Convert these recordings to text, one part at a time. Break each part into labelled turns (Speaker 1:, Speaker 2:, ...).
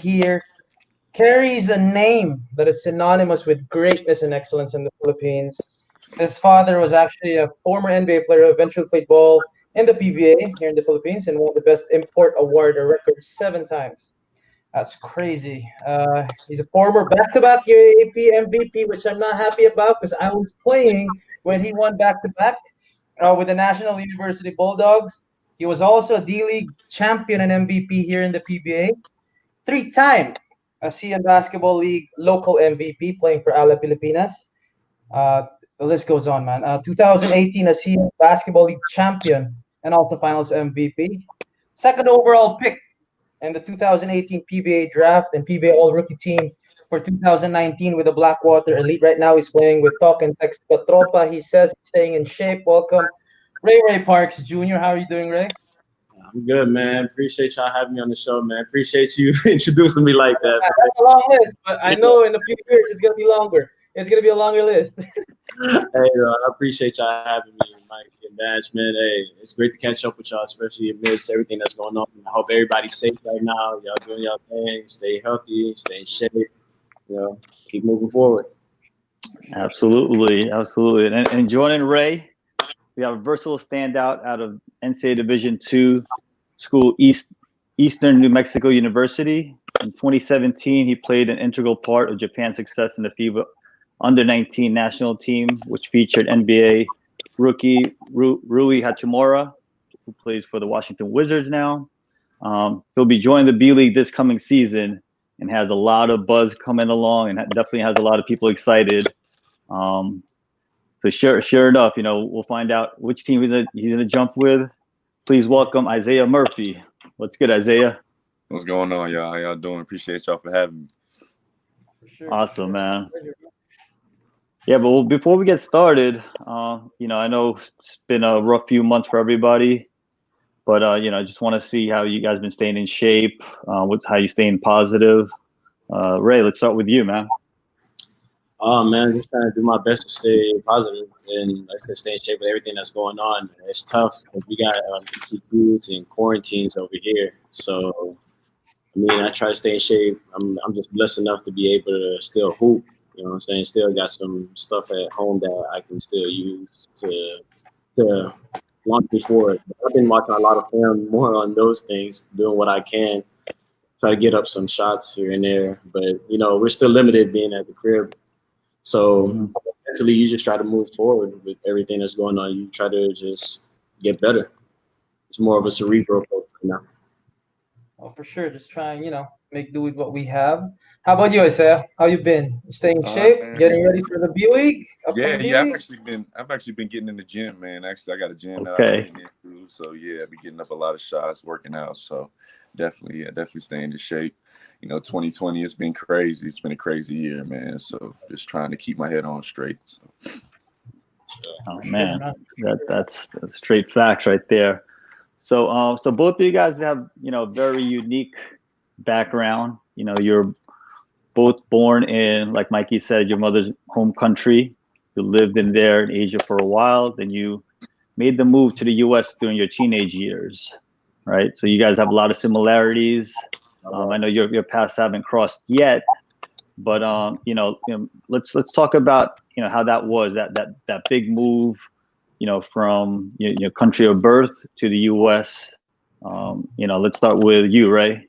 Speaker 1: here carries a name that is synonymous with greatness and excellence in the Philippines. His father was actually a former NBA player who eventually played ball in the PBA here in the Philippines and won the Best Import Award, a record 7 times. That's crazy. He's a former back-to-back UAAP MVP, which I'm not happy about because I was playing when he won back-to-back with the National University Bulldogs. He was also a D-League champion and MVP here in the PBA. 3-time ASEAN Basketball League local MVP playing for Ala Pilipinas. The list goes on, man. 2018 ASEAN Basketball League champion and also Finals MVP. Second overall pick in the 2018 PBA draft and PBA All-Rookie team for 2019 with the Blackwater Elite. Right now, he's playing with Talk and Text Patropa. He says he's staying in shape. Welcome, Ray Parks Jr. How are you doing, Ray?
Speaker 2: I'm good, man. Appreciate y'all having me on the show, man. Appreciate you introducing me like that.
Speaker 1: That's a long list, but I know in a few years it's going to be longer. It's going to be a longer list.
Speaker 2: Hey, I appreciate y'all having me, Mike and Badge, man. Hey, it's great to catch up with y'all, especially amidst everything that's going on. I hope everybody's safe right now. Y'all doing y'all thing. Stay healthy. Stay in shape. Keep moving forward.
Speaker 3: Absolutely. And joining Ray, we have a versatile standout out of NCAA Division II school, Eastern New Mexico University. In 2017, he played an integral part of Japan's success in the FIBA Under-19 national team, which featured NBA rookie Rui Hachimura, who plays for the Washington Wizards now. He'll be joining the B-League this coming season and has a lot of buzz coming along and definitely has a lot of people excited. So sure enough, we'll find out which team he's gonna jump with. Please welcome Isaiah Murphy. What's good, Isaiah?
Speaker 4: What's going on, y'all? How y'all doing? Appreciate y'all for having me.
Speaker 1: For sure.
Speaker 3: Awesome, man. Yeah, but before we get started, I know it's been a rough few months for everybody, but I just want to see how you guys been staying in shape, how you staying positive. Ray, let's start with you, man.
Speaker 2: Man, just trying to do my best to stay positive and to stay in shape with everything that's going on. It's tough because we got PQs and quarantines over here. So, I try to stay in shape. I'm just blessed enough to be able to still hoop. You know what I'm saying? Still got some stuff at home that I can still use to launch me forward. I've been watching a lot of film more on those things, doing what I can, try to get up some shots here and there. But, we're still limited being at the crib. So mentally, you just try to move forward with everything that's going on. You try to just get better. It's more of a cerebral approach right now.
Speaker 1: Oh, for sure. Just trying, make do with what we have. How about you, Isaiah? How you been? You staying in shape? Getting ready for the B-League?
Speaker 4: Yeah. I've actually been getting in the gym, man. Actually, I got a gym that I've been into. So I've been getting up a lot of shots, working out. So definitely staying in shape. 2020 has been crazy. It's been a crazy year, man. So just trying to keep my head on straight. So.
Speaker 3: Oh man, that's straight facts right there. So both of you guys have very unique background. You're both born in, like Mikey said, your mother's home country. You lived in Asia for a while. Then you made the move to the U.S. during your teenage years, right? So you guys have a lot of similarities. I know your paths haven't crossed yet, but let's talk about how that was that big move, from your country of birth to the U.S. Let's start with you, Ray.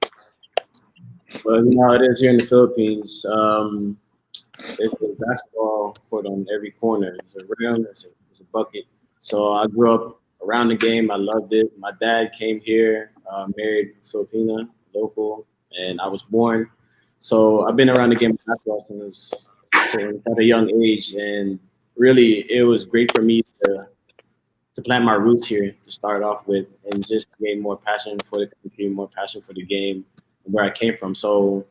Speaker 2: Well, it is here in the Philippines. There's a basketball court on every corner. There's a rim, there's a bucket. So I grew up around the game. I loved it. My dad came here, married Filipina, local, and I was born. So I've been around the game of basketball since at a young age, and really it was great for me to plant my roots here to start off with, and just gain more passion for the country, more passion for the game, where I came from. So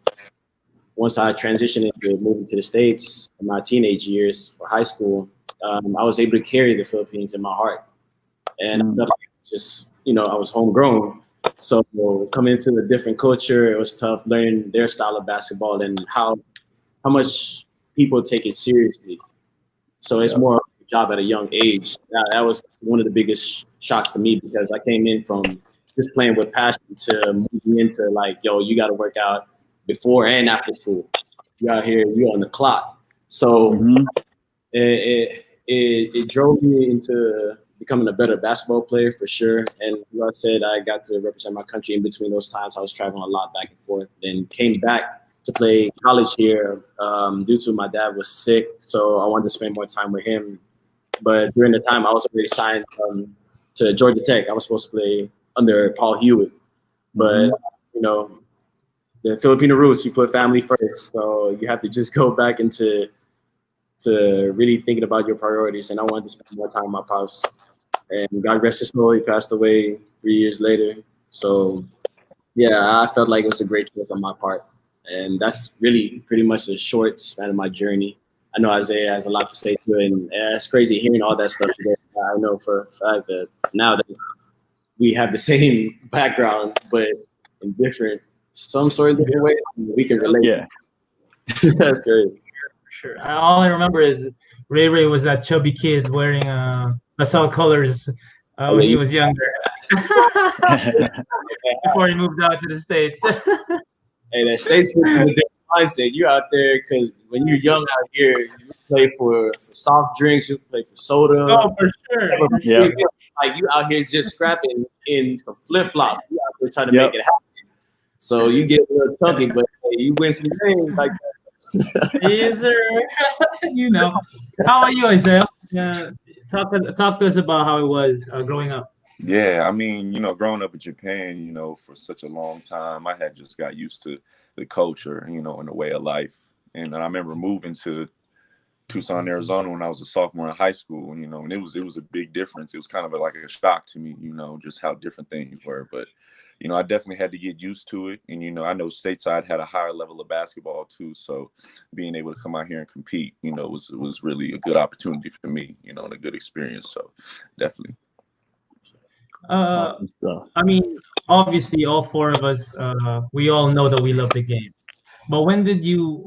Speaker 2: once I transitioned into moving to the States in my teenage years for high school, I was able to carry the Philippines in my heart, and I felt like just I was homegrown. So coming into a different culture, it was tough learning their style of basketball and how much people take it seriously. So it's more of a job at a young age. That was one of the biggest shocks to me, because I came in from just playing with passion to moving into like, yo, you got to work out. before and after school. You out here, you on the clock. So it drove me into becoming a better basketball player for sure. And like I said, I got to represent my country in between those times. I was traveling a lot back and forth. Then came back to play college here due to my dad was sick. So I wanted to spend more time with him. But during the time, I was already signed to Georgia Tech. I was supposed to play under Paul Hewitt. But, you know, the Filipino roots, you put family first. So you have to just go back into really thinking about your priorities. And I wanted to spend more time with my pops. And God rest his soul, he passed away 3 years later. So, yeah, I felt like it was a great choice on my part. And that's really pretty much a short span of my journey. I know Isaiah has a lot to say to it, and it's crazy hearing all that stuff today. I know for a fact that now that we have the same background, but in some sort of different way, we can relate.
Speaker 3: Yeah.
Speaker 2: That's great.
Speaker 1: Sure. All I remember is Ray was that chubby kid wearing LaSalle colors when he was younger. Before he moved out to the States.
Speaker 2: Hey, that States a different mindset. You out there because when you're young out here, you play for soft drinks, you play for soda.
Speaker 1: Oh, for sure.
Speaker 3: Yeah.
Speaker 2: Like you out here just scrapping in some flip flops. You out there trying to make it happen. So you get a little chunky, but hey, you win some games like that.
Speaker 1: Yes, sir. You know. How are you, Isaiah? Talk to us about how it was growing up.
Speaker 4: Yeah, I mean, you know, growing up in Japan, you know, for such a long time, I had just got used to the culture, you know, and the way of life. And I remember moving to Tucson, Arizona when I was a sophomore in high school, you know, and it was a big difference. It was kind of like a shock to me, you know, just how different things were. But, you know, I definitely had to get used to it. And, you know, I know stateside had a higher level of basketball too. So being able to come out here and compete, you know, was really a good opportunity for me, you know, and a good experience. So definitely.
Speaker 1: I mean, obviously, all four of us, we all know that we love the game. But when did you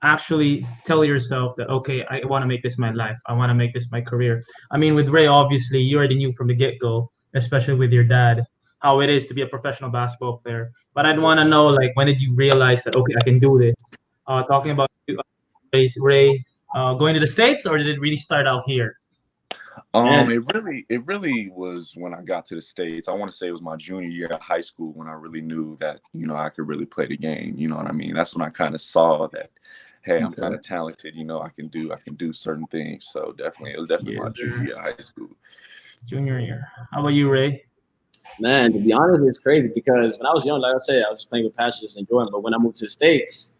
Speaker 1: actually tell yourself that, okay, I want to make this my life. I want to make this my career? I mean, with Ray, obviously, you already knew from the get-go, especially with your dad, how it is to be a professional basketball player. But I'd want to know, like, when did you realize that, okay, I can do this? Talking about Ray going to the States, or did it really start out here?
Speaker 4: It really was when I got to the States. I want to say it was my junior year of high school when I really knew that, you know, I could really play the game. You know what I mean? That's when I kind of saw that, hey, I'm kind of talented. You know, I can do certain things. So it was definitely my junior year of high school.
Speaker 1: Junior year. How about you, Ray?
Speaker 2: Man, to be honest, it's crazy because when I was young, like I said, I was playing with passion, just enjoying. But when I moved to the States,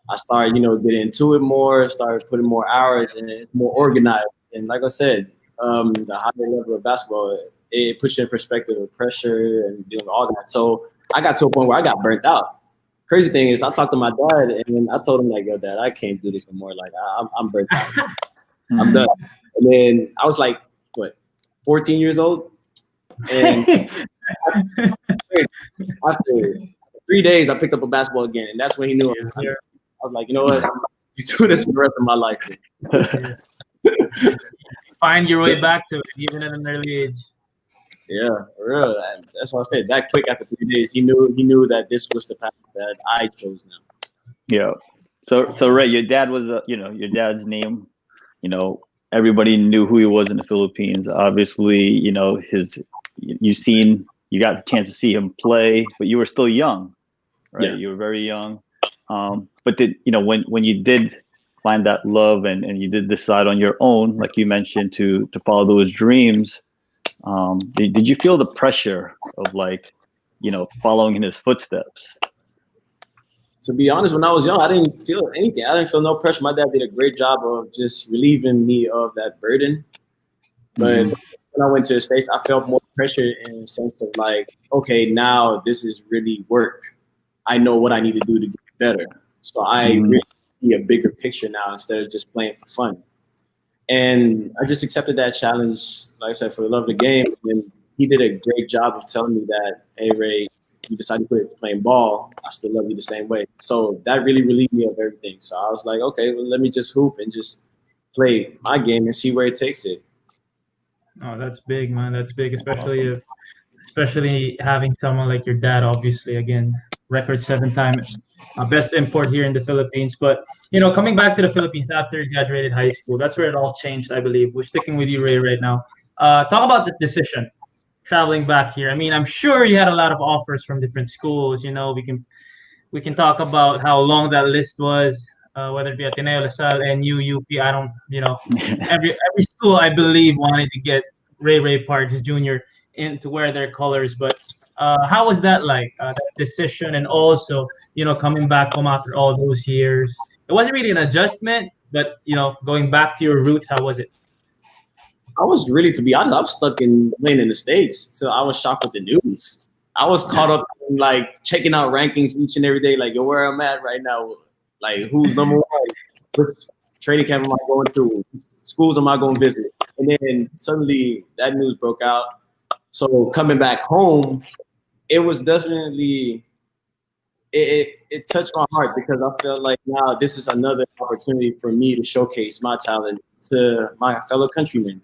Speaker 2: I started, you know, getting into it more, started putting more hours, and it's more organized. And like I said, the higher level of basketball, it puts you in perspective of pressure and dealing with all that. So I got to a point where I got burnt out. Crazy thing is, I talked to my dad and I told him, like, yo, Dad, I can't do this no more. Like, I'm burnt out. I'm done. And then I was like, 14 years old? And after 3 days, I picked up a basketball again. And that's when he knew. I was like, you know what? I'm going to do this for the rest of my life.
Speaker 1: Find your way back to it, even at an early age.
Speaker 2: Yeah, for real. That's what I said. That quick after 3 days, he knew that this was the path that I chose now.
Speaker 3: Yeah. So Ray, your dad was, your dad's name, you know, everybody knew who he was in the Philippines. Obviously, you know, you got the chance to see him play, but you were still young, right? Yeah. You were very young. But when you did find that love and you did decide on your own, like you mentioned, to follow those dreams, did you feel the pressure of, like, you know, following in his footsteps?
Speaker 2: To be honest, when I was young, I didn't feel anything. I didn't feel no pressure. My dad did a great job of just relieving me of that burden. But when I went to the States, I felt more pressure in the sense of, like, okay, now this is really work. I know what I need to do to get better. So I really see a bigger picture now instead of just playing for fun. And I just accepted that challenge, like I said, for the love of the game. And he did a great job of telling me that, hey, Ray, you decided to quit playing ball, I still love you the same way. So that really relieved me of everything. So I was like, okay, well, let me just hoop and just play my game and see where it takes it.
Speaker 1: Oh, that's big, man. That's big, especially having someone like your dad, obviously, again,
Speaker 5: record 7-time best import here in the Philippines. But coming back to the Philippines after you graduated high school, that's where it all changed, I believe. We're sticking with you, Ray, right now. Talk about the decision traveling back here. I mean, I'm sure you had a lot of offers from different schools. We can talk about how long that list was, whether it be Ateneo, LaSalle, NU, UP. I don't, every school I believe wanted to get Ray Parks Jr. in to wear their colors. But how was that like, that decision, and also coming back home after all those years? It wasn't really an adjustment, but going back to your roots, how was it?
Speaker 2: I was really, to be honest, I was stuck in playing in the States, so I was shocked with the news. I was caught up in like checking out rankings each and every day, like, yo, where I'm at right now, like who's number one, which training camp am I going to, schools am I going to visit, and then suddenly that news broke out. So coming back home, it was definitely it touched my heart, because I felt like now this is another opportunity for me to showcase my talent to my fellow countrymen.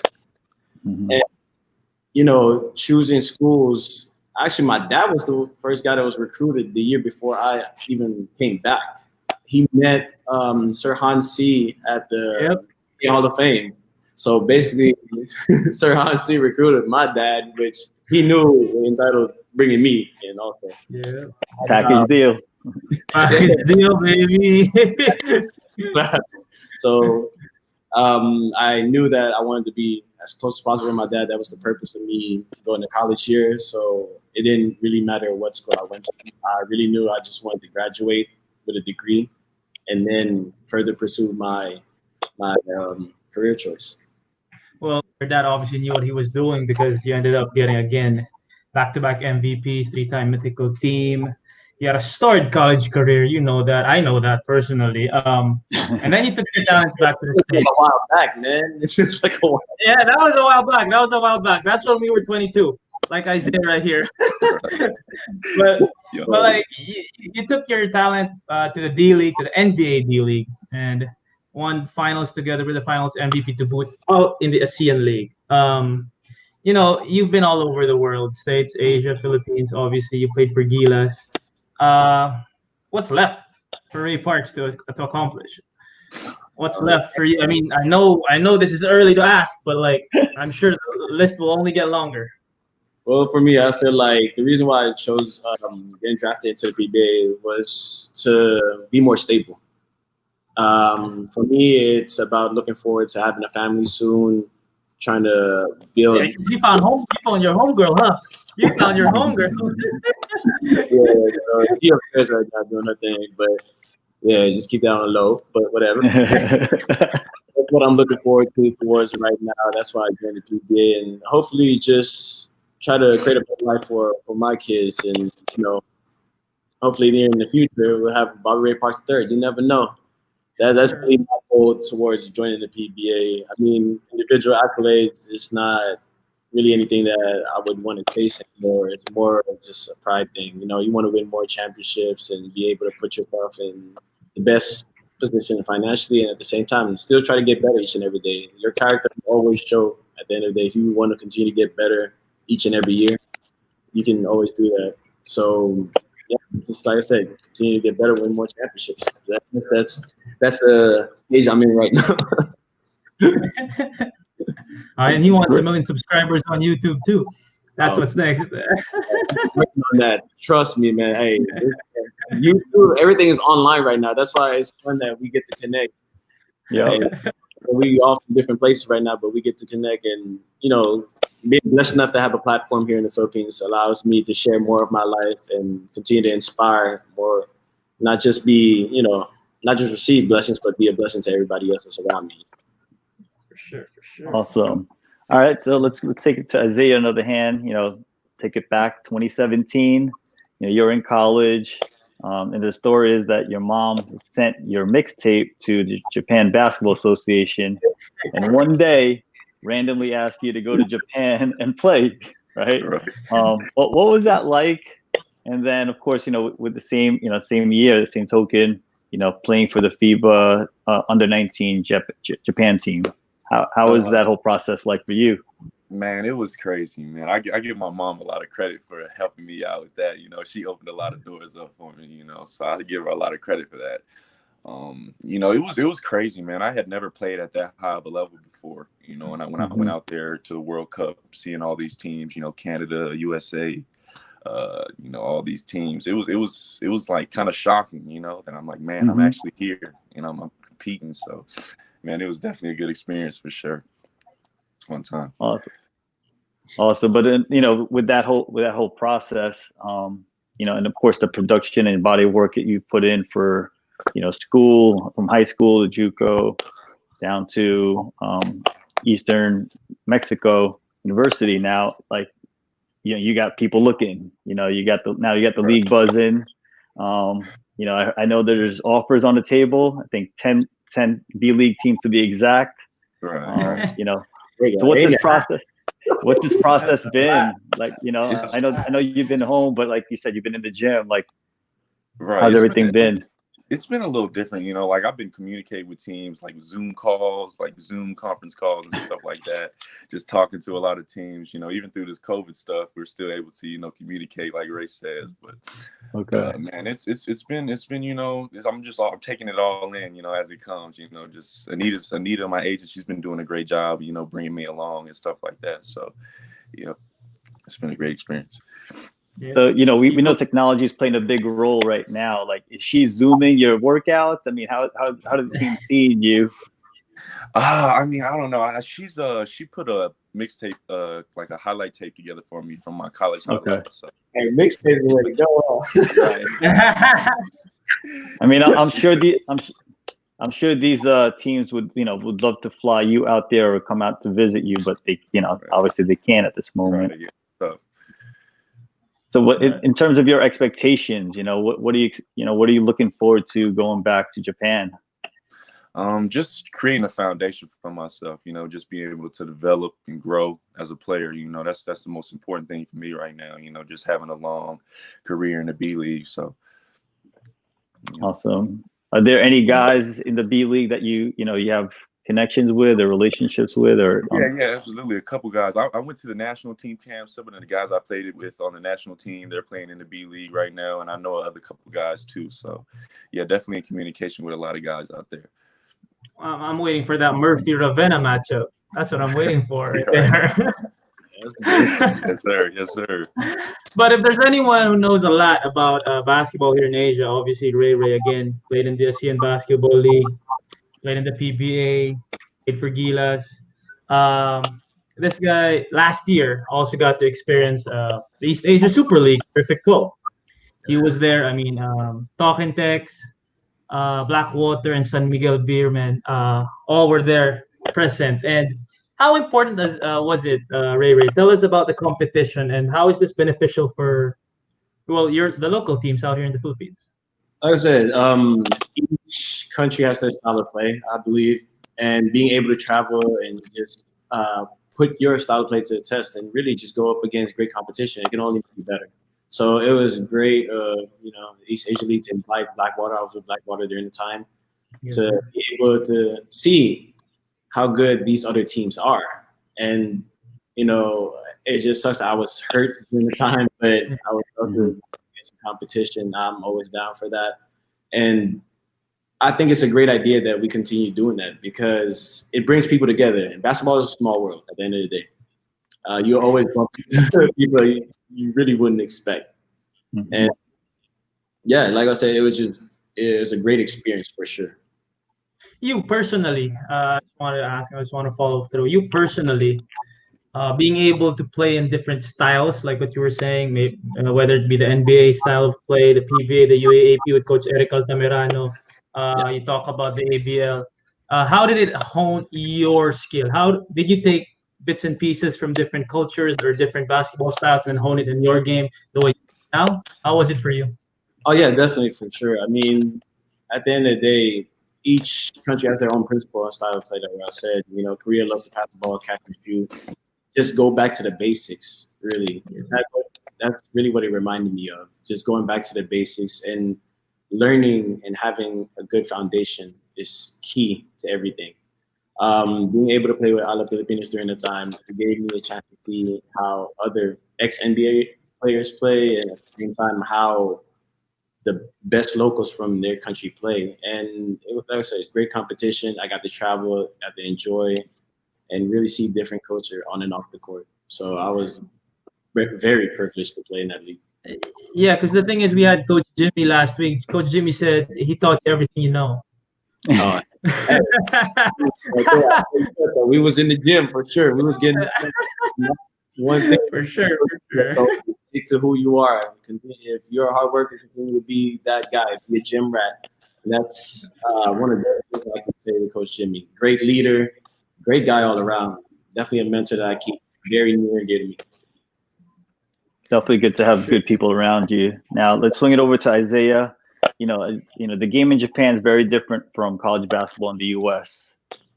Speaker 2: Mm-hmm. And choosing schools. Actually, my dad was the first guy that was recruited the year before I even came back. He met Sir Hans C. at the Hall of Fame. So basically, Sir Hans C. recruited my dad, which he knew was entitled bringing me in also.
Speaker 3: Yeah. Package deal.
Speaker 5: Package deal, baby.
Speaker 2: So I knew that I wanted to be as close as possible with my dad. That was the purpose of me going to college here. So it didn't really matter what school I went to. I really knew I just wanted to graduate with a degree and then further pursue my career choice.
Speaker 5: Well, your dad obviously knew what he was doing, because you ended up getting, again, back-to-back MVPs, 3-time mythical team. You had a storied college career. You know that. I know that personally. And then you took your talents back to the States.
Speaker 2: A while back, man. It's just like a while.
Speaker 5: Yeah, that was a while back. That's when we were 22, like Isaiah right here. but like you took your talent to the D-League, to the NBA D-League, and won finals together with the finals MVP to boot, all in the ASEAN League. You've been all over the world, States, Asia, Philippines. Obviously, you played for Gilas. What's left for Ray Parks to accomplish? What's left for you? I mean, I know this is early to ask, but like, I'm sure the list will only get longer.
Speaker 2: Well, for me, I feel like the reason why I chose getting drafted into the PBA was to be more stable. For me, it's about looking forward to having a family soon, trying to build.
Speaker 5: Yeah, you found your home girl, huh? You found your home girl.
Speaker 2: She upstairs right now doing her thing, but yeah, just keep that on the low. But whatever. That's what I'm looking forward to towards right now. That's why I joined the PBA, and hopefully just try to create a better life for my kids, and hopefully in the future we'll have Bobby Ray Parks III. You never know. That's really my goal towards joining the PBA. I mean, individual accolades is not really anything that I would want to chase anymore. It's more of just a pride thing. You want to win more championships and be able to put yourself in the best position financially, and at the same time still try to get better each and every day. Your character will always show at the end of the day. If you want to continue to get better each and every year, you can always do that. So yeah, just like I said, continue to get better, win more championships. That's the stage I'm in right now.
Speaker 5: And he wants 1 million subscribers on YouTube too. That's what's next.
Speaker 2: On that, trust me, man. Hey, YouTube, everything is online right now. That's why it's fun that we get to connect. Yeah, we all from different places right now, but we get to connect, and being blessed enough to have a platform here in the Philippines allows me to share more of my life and continue to inspire more, not just receive blessings, but be a blessing to everybody else that's around me.
Speaker 5: For sure.
Speaker 3: Awesome. All right, so let's take it to Isaiah on the other hand. Take it back 2017. You're in college, and the story is that your mom sent your mixtape to the Japan Basketball Association, and one day randomly asked you to go to Japan and play. Right? What was that like? And then, of course, with the same year, the same token, playing for the FIBA under 19 Japan team. How was that whole process like for you?
Speaker 4: Man, it was crazy, man. I give my mom a lot of credit for helping me out with that. You know, she opened a lot of doors up for me, you know, so I give her a lot of credit for that. You know, it was crazy, man. I had never played at that high of a level before, you know, when I went out there to the World Cup, seeing all these teams, you know, Canada, USA, you know, all these teams. It was like kind of shocking, you know, that I'm like, man, I'm actually here, you know, I'm competing. So, man, it was definitely a good experience for sure. It's one time.
Speaker 3: Awesome. But then, you know, with that whole process, you know, and of course the production and body of work that you put in for, you know, school, from high school to JUCO down to Eastern Mexico University. Now, like, you know, you got people looking, you know, you got the league buzzing. You know, I know there's offers on the table. I think 10 B-League teams to be exact.
Speaker 4: Right.
Speaker 3: You know, so what's this process been like? You know, I know you've been home, but like you said, you've been in the gym. Like, how's everything been?
Speaker 4: It's been a little different, you know, like I've been communicating with teams like Zoom calls, like Zoom conference calls and stuff like that. Just talking to a lot of teams, you know, even through this COVID stuff, we're still able to, you know, communicate like Ray says. But man, it's been, you know, I'm taking it all in, you know, as it comes, you know, just Anita, my agent, she's been doing a great job, you know, bringing me along and stuff like that. So, you know, it's been a great experience.
Speaker 3: So, you know, we know technology is playing a big role right now. Like, is she Zooming your workouts? I mean, how did the team see you?
Speaker 4: I mean, I don't know. She put a mixtape, like a highlight tape together for me from my college highlights. So.
Speaker 2: Hey, mixtape is the way to go.
Speaker 3: I mean, I'm sure these teams would love to fly you out there or come out to visit you, but they, you know, obviously they can't at this moment.
Speaker 4: Right.
Speaker 3: So what, in terms of your expectations, you know, what are you looking forward to going back to Japan?
Speaker 4: Just creating a foundation for myself, you know, just being able to develop and grow as a player. You know, that's the most important thing for me right now, you know, just having a long career in the B-League. So.
Speaker 3: Awesome. Are there any guys in the B-League that you have connections with or relationships with, or
Speaker 4: yeah, absolutely. A couple guys. I went to the national team camp. Some of the guys I played with on the national team, they're playing in the B-League right now, and I know other couple guys too. So, yeah, definitely in communication with a lot of guys out there.
Speaker 5: I'm waiting for that Murphy Ravenna matchup. That's what I'm waiting for right there.
Speaker 4: Yes, sir.
Speaker 5: But if there's anyone who knows a lot about basketball here in Asia, obviously Ray again played in the ASEAN Basketball League, played in the PBA, played for Gilas. This guy last year also got to experience the East Asia Super League, Perfect 12. He was there. I mean, Talking Tex, Blackwater, and San Miguel Beerman all were there present. And how important was it, Ray? Tell us about the competition and how is this beneficial for, the local teams out here in the Philippines?
Speaker 2: Like I said, each country has their style of play, I believe, and being able to travel and just put your style of play to the test and really just go up against great competition, it can only be better. So it was great, you know, East Asia League to invite Blackwater. I was with Blackwater during the time to be able to see how good these other teams are. And, you know, it just sucks that I was hurt during the time, but I was able to get some competition. I'm always down for that. And I think it's a great idea that we continue doing that because it brings people together. And basketball is a small world at the end of the day. You always bump into people you really wouldn't expect. And yeah, like I said, it was a great experience for sure.
Speaker 5: You personally, I just want to follow through. You personally, being able to play in different styles, like what you were saying, maybe, whether it be the NBA style of play, the PBA, the UAAP with Coach Eric Altamirano, you talk about the ABL. How did it hone your skill? How did you take bits and pieces from different cultures or different basketball styles and hone it in your game the way you do now? How was it for you?
Speaker 2: Oh yeah, definitely for sure. I mean, at the end of the day, each country has their own principle and style of play. Like I said, you know, Korea loves to pass the ball, catch and shoot. Just go back to the basics, really. That's really what it reminded me of. Just going back to the basics and learning and having a good foundation is key to everything. Being able to play with other Filipinos during the time gave me a chance to see how other ex-NBA players play, and at the same time how the best locals from their country play. And it was, like I said, it's great competition. I got to travel, got to enjoy, and really see different culture on and off the court. So I was very privileged to play in that league.
Speaker 5: Yeah, because the thing is, we had Coach Jimmy last week. Coach Jimmy said he taught you everything you know.
Speaker 2: Hey, we was in the gym for sure. We was getting one thing
Speaker 5: for sure.
Speaker 2: Stick to who you are. If you're a hard worker, continue to be that guy. Be a gym rat. And that's one of the things I can say to Coach Jimmy. Great leader, great guy all around. Definitely a mentor that I keep very near and dear to me.
Speaker 3: Definitely good to have good people around you. Now let's swing it over to Isaiah. You know, the game in Japan is very different from college basketball in the U.S.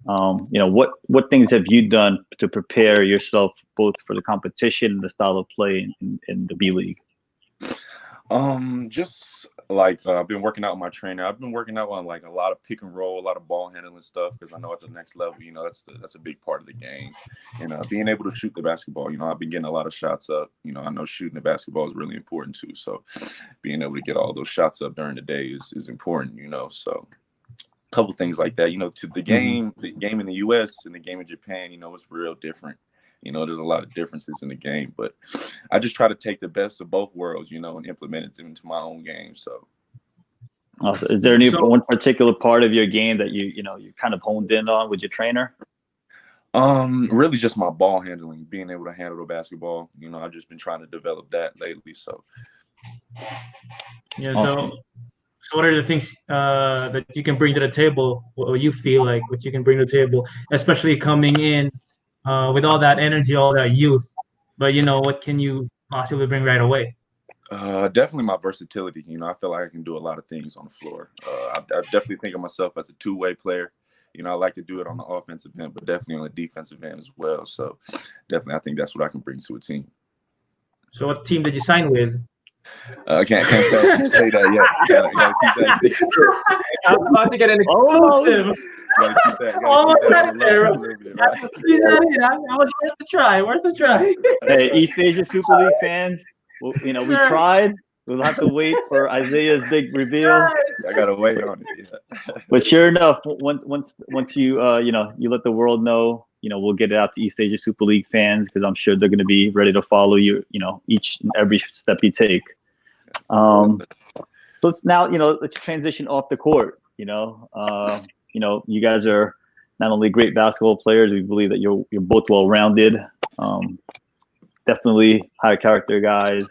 Speaker 3: What things have you done to prepare yourself both for the competition and the style of play in the B League?
Speaker 4: Just like I've been working out with my trainer. I've been working out on like a lot of pick and roll, a lot of ball handling stuff, because I know at the next level, that's a big part of the game. And being able to shoot the basketball, I've been getting a lot of shots up. I know shooting the basketball is really important too. So being able to get all those shots up during the day is important. So a couple things like that. To the game in the U.S. and the game in Japan, it's real different. There's a lot of differences in the game, but I just try to take the best of both worlds, and implement it into my own game. So,
Speaker 3: is there any one particular part of your game that you kind of honed in on with your trainer?
Speaker 4: Really just my ball handling, being able to handle the basketball. I've just been trying to develop that lately. So,
Speaker 5: yeah. So what are the things that you can bring to the table? What you feel like what you can bring to the table, especially coming in with all that energy, all that youth, but what can you possibly bring right away?
Speaker 4: Definitely my versatility. I feel like I can do a lot of things on the floor. I definitely think of myself as a two-way player. I like to do it on the offensive end, but definitely on the defensive end as well. So definitely, I think that's what I can bring to a team.
Speaker 5: So what team did you sign with?
Speaker 4: I can't say that yet. Gotta keep that secret.
Speaker 5: I'm about to get an exclusive. Almost got it there. I was worth a try. Worth a try.
Speaker 3: Hey, East Asia Super League fans, we tried. We'll have to wait for Isaiah's big reveal.
Speaker 4: I gotta wait on it. Yeah.
Speaker 3: But sure enough, once you you let the world know, we'll get it out to East Asia Super League fans, because I'm sure they're going to be ready to follow you, each and every step you take. So it's now, let's transition off the court. You guys are not only great basketball players. We believe that you're both well-rounded. Definitely high character guys.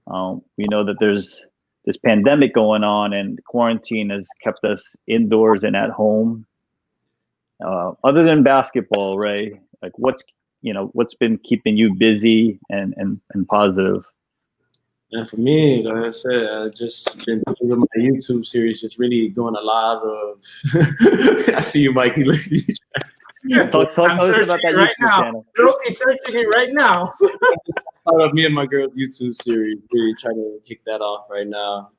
Speaker 3: We know that there's this pandemic going on, and quarantine has kept us indoors and at home. Other than basketball, Ray, like what's been keeping you busy and positive?
Speaker 2: And for me, like I said, I've just been doing my YouTube series, just really doing a lot of. I see you, Mikey.
Speaker 5: Talk I'm searching it right now. Searching it right now.
Speaker 2: Start up me and my girl's YouTube series. Really trying to kick that off right now.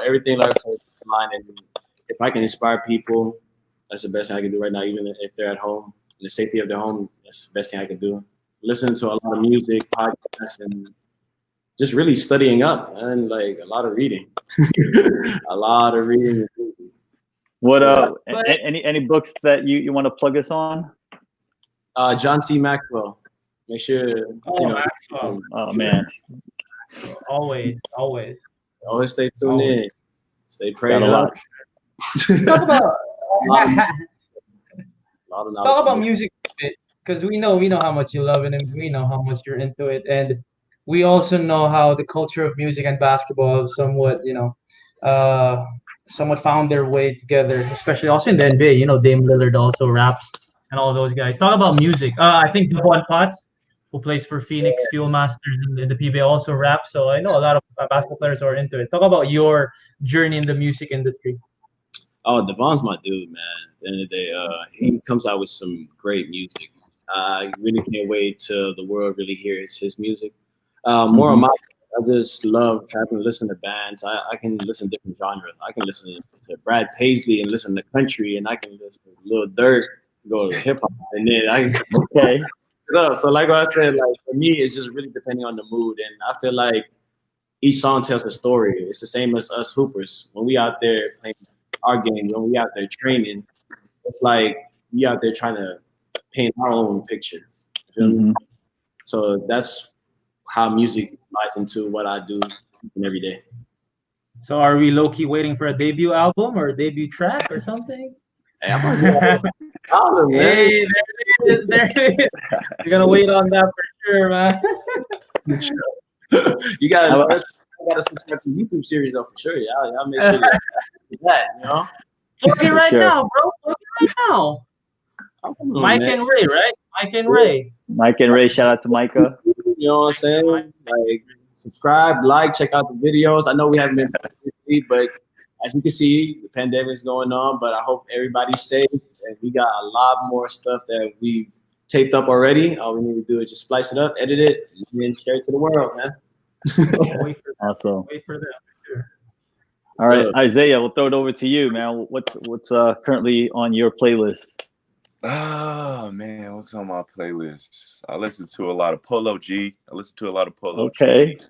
Speaker 2: Everything like I said is mine, and if I can inspire people, that's the best thing I can do right now. Even if they're at home, in the safety of their home, that's the best thing I can do. Listen to a lot of music, podcasts, and just really studying up, and like a lot of reading. A lot of reading.
Speaker 3: What any books that you want to plug us on?
Speaker 2: John C. Maxwell. Make sure
Speaker 5: Maxwell.
Speaker 3: Oh man.
Speaker 5: Always.
Speaker 2: Always stay tuned in. Stay prayed up.
Speaker 5: Talk about
Speaker 2: talk
Speaker 5: about music, because we know how much you love it, and we know how much you're into it, and we also know how the culture of music and basketball have somewhat found their way together, especially also in the NBA. Dame Lillard also raps, and all those guys. Talk about music. I think Devon Potts, who plays for Phoenix Fuel Masters in the PBA, also raps. So I know a lot of basketball players are into it. Talk about your journey in the music industry.
Speaker 2: Oh, Devon's my dude, man. At the end of the day, he comes out with some great music. I really can't wait till the world really hears his music. More on my, I just love trying to listen to bands. I can listen to different genres. I can listen to Brad Paisley and listen to country, and I can listen to Lil Durk, go to hip hop, and then I
Speaker 3: Okay.
Speaker 2: So like I said, like for me, it's just really depending on the mood, and I feel like each song tells a story. It's the same as us hoopers. When we out there playing our game, when we out there training, it's like we out there trying to paint our own picture. You feel me? So that's how music lies into what I do every day.
Speaker 5: So are we low key waiting for a debut album or a debut track or something?
Speaker 2: Hey, I'm gonna man.
Speaker 5: Hey, there it is. There it is. We're gonna wait on that for sure, man.
Speaker 2: You gotta subscribe to the YouTube series though for sure. Y'all make sure that you know.
Speaker 5: Plug it right now, bro. Plug it right now. Mike
Speaker 2: man.
Speaker 5: and Ray, right? Mike and Ray.
Speaker 3: Mike and Ray, shout out to Micah.
Speaker 2: You know what I'm saying? Like, subscribe, like, check out the videos. I know we haven't been busy, but as you can see, the pandemic is going on. But I hope everybody's safe, and we got a lot more stuff that we've taped up already. All we need to do is just splice it up, edit it, and then share it to the world, man.
Speaker 5: Wait for that.
Speaker 3: Awesome.
Speaker 5: Wait for that. Sure.
Speaker 3: All right, Isaiah, we'll throw it over to you, man. What's currently on your playlist?
Speaker 4: Oh man, what's on my playlist? I listen to a lot of Polo G. I listen to a lot of Polo
Speaker 3: Okay.
Speaker 4: G.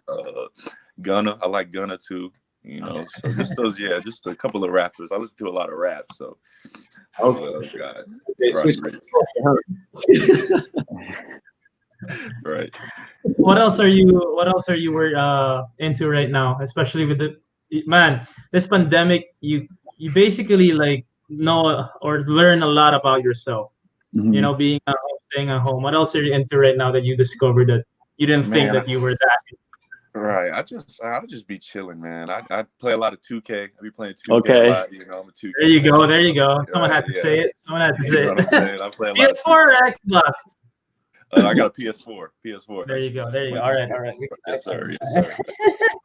Speaker 4: Gunna. I like Gunna too. You know, so just those, just a couple of rappers. I listen to a lot of rap, so guys. Right.
Speaker 5: What else are you into right now? Especially with this pandemic, you basically like know or learn a lot about yourself. You know, being at home, staying at home. What else are you into right now that you discovered that you didn't think that you were that?
Speaker 4: Right. I'll just be chilling, man. I play a lot of 2K. I be playing 2K
Speaker 3: Okay.
Speaker 4: a lot. You know, I'm a 2K.
Speaker 5: There you go. There you go. Someone had to say it. Someone had to say
Speaker 4: You know what I'm saying? I play a lot.
Speaker 5: PS4 or Xbox?
Speaker 4: I got a PS4. PS4.
Speaker 5: There you go. There you go. All right.
Speaker 4: Yes, sir. Yes, sir.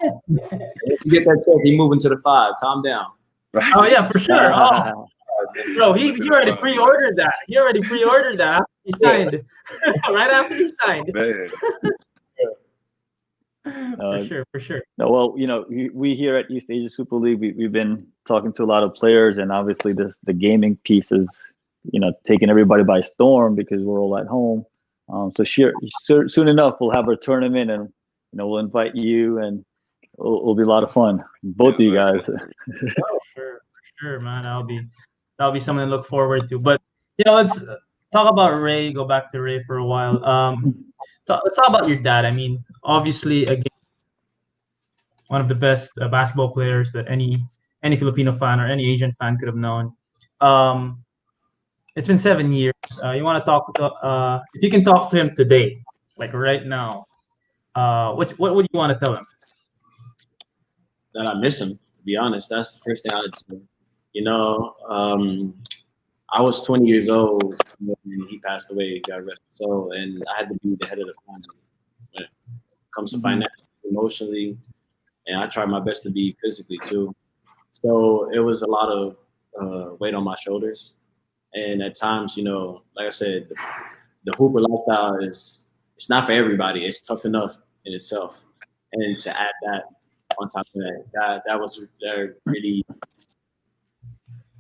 Speaker 2: If you get that check, he moving to the 5. Calm down.
Speaker 5: Oh yeah, for sure. Oh. Bro, he already pre-ordered that. He already pre-ordered that after he signed. Right after he signed. For sure.
Speaker 3: No, well, you know, we here at East Asia Super League, we've been talking to a lot of players, and obviously the gaming piece is, you know, taking everybody by storm because we're all at home. So soon enough we'll have a tournament, and you know, we'll invite you, and it'll be a lot of fun. Both of you guys.
Speaker 5: For sure, man. That'll be something to look forward to. But you know, let's talk about Ray. Go back to Ray for a while. Let's talk about your dad. I mean, obviously, again, one of the best basketball players that any Filipino fan or any Asian fan could have known. It's been 7 years. You want to talk to if you can talk to him today, like right now, what would you want to tell him?
Speaker 2: That I miss him. To be honest, that's the first thing I'd say. You know, I was 20 years old when he passed away. God rest his soul, and I had to be the head of the family when it comes to financially, emotionally, and I tried my best to be physically too. So it was a lot of weight on my shoulders. And at times, you know, like I said, the hooper lifestyle it's not for everybody. It's tough enough in itself. And to add that on top of that was really